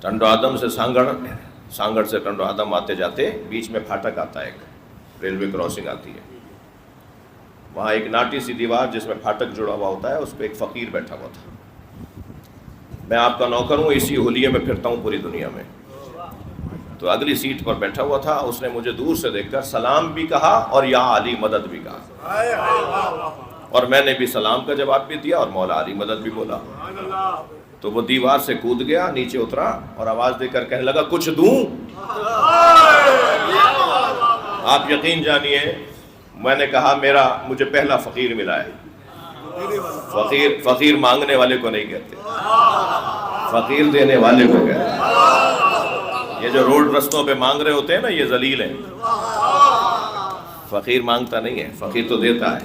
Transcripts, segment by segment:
ٹنڈو آدم سے سانگڑ سے ٹنڈو آدم آتے جاتے بیچ میں پھاٹک آتا ہے، ایک ریلوے کراسنگ آتی ہے، وہاں ایک ناٹی سی دیوار جس میں پھاٹک جڑا ہوا ہوتا ہے، اس پہ ایک فقیر بیٹھا ہوا تھا. میں آپ کا نوکر ہوں، اسی حلیے میں پھرتا ہوں پوری دنیا میں. تو اگلی سیٹ پر بیٹھا ہوا تھا، اس نے مجھے دور سے دیکھ کر سلام بھی کہا اور یا علی مدد بھی کہا، اور میں نے بھی سلام کا جواب بھی دیا اور مولا علی مدد بھی بولا. تو وہ دیوار سے کود گیا، نیچے اترا اور آواز دے کر کہنے لگا کچھ دوں؟ آپ یقین جانیے میں نے کہا مجھے پہلا فقیر ملا ہے. فقیر مانگنے والے کو نہیں کہتے، فقیر دینے والے کو کہتے ہیں. یہ جو روڈ رستوں پہ مانگ رہے ہوتے ہیں نا، یہ ذلیل ہیں. فقیر مانگتا نہیں ہے، فقیر تو دیتا ہے.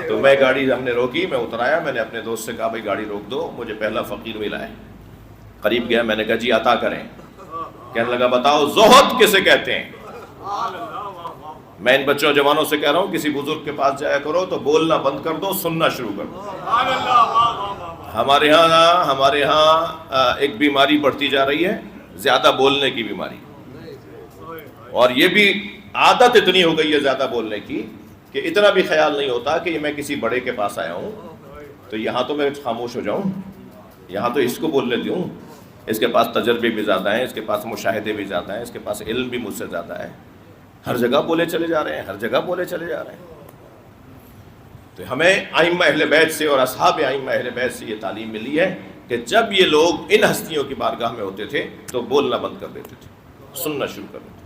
تو میں گاڑی ہم نے روکی، میں اترایا، میں نے اپنے دوست سے کہا بھائی گاڑی روک دو، مجھے پہلا فقیر ملا ہے. قریب گیا، میں نے کہا جی عطا کریں. کہنے لگا بتاؤ زہد کسے کہتے ہیں؟ میں ان بچوں جوانوں سے کہہ رہا ہوں کسی بزرگ کے پاس جایا کرو تو بولنا بند کر دو، سننا شروع کر دو. ہمارے ہاں ایک بیماری بڑھتی جا رہی ہے، زیادہ بولنے کی بیماری. اور یہ بھی عادت اتنی ہو گئی ہے زیادہ بولنے کی کہ اتنا بھی خیال نہیں ہوتا کہ میں کسی بڑے کے پاس آیا ہوں تو یہاں تو میں خاموش ہو جاؤں، یہاں تو اس کو بولنے دوں. اس کے پاس تجربے بھی زیادہ ہیں، اس کے پاس مشاہدے بھی زیادہ ہیں، اس کے پاس علم بھی مجھ سے زیادہ ہے. ہر جگہ بولے چلے جا رہے ہیں، ہر جگہ بولے چلے جا رہے ہیں. تو ہمیں ائمہ اہل بیت سے اور اصحاب ائمہ اہل بیت سے یہ تعلیم ملی ہے کہ جب یہ لوگ ان ہستیوں کی بارگاہ میں ہوتے تھے تو بولنا بند کر دیتے تھے، سننا شروع کر دیتے تھے.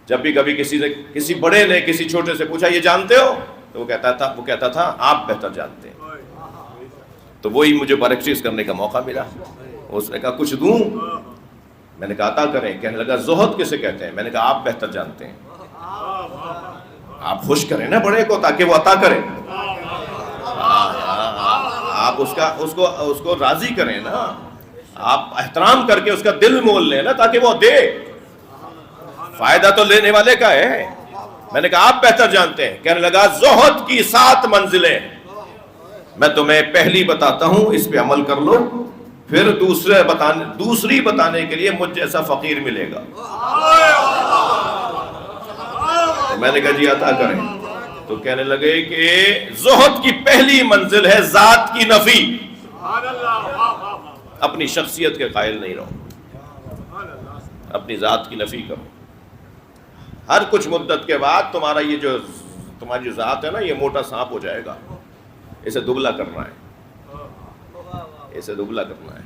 جب بھی کبھی کسی بڑے نے کسی چھوٹے سے پوچھا یہ جانتے ہو، تو وہ کہتا تھا آپ بہتر جانتے ہیں. تو وہی مجھے پریکٹس کرنے کا موقع ملا. اس نے کہا کچھ دوں؟ میں نے کہا عطا کریں. کہنے لگا زہد کسے کہتے ہیں؟ میں نے کہا آپ بہتر جانتے ہیں. آپ خوش کریں نا بڑے کو تاکہ وہ عطا کرے، آپ اس کو راضی کریں نا، آپ احترام کر کے اس کا دل مول لیں نا تاکہ وہ دے. فائدہ تو لینے والے کا ہے. میں نے کہا آپ بہتر جانتے ہیں. کہنے لگا زہد کی 7 منزلیں میں تمہیں پہلی بتاتا ہوں، اس پہ عمل کر لو، پھر دوسری بتانے کے لیے مجھ جیسا فقیر ملے گا. میں نے کہا جی عطا کریں. تو کہنے لگے کہ زہد کی پہلی منزل ہے ذات کی نفی. اپنی شخصیت کے قائل نہیں رہو، اپنی ذات کی نفی کرو. ہر کچھ مدت کے بعد تمہاری جو ذات ہے نا، یہ موٹا سانپ ہو جائے گا. اسے دبلا کرنا ہے، اسے دبلا کرنا ہے.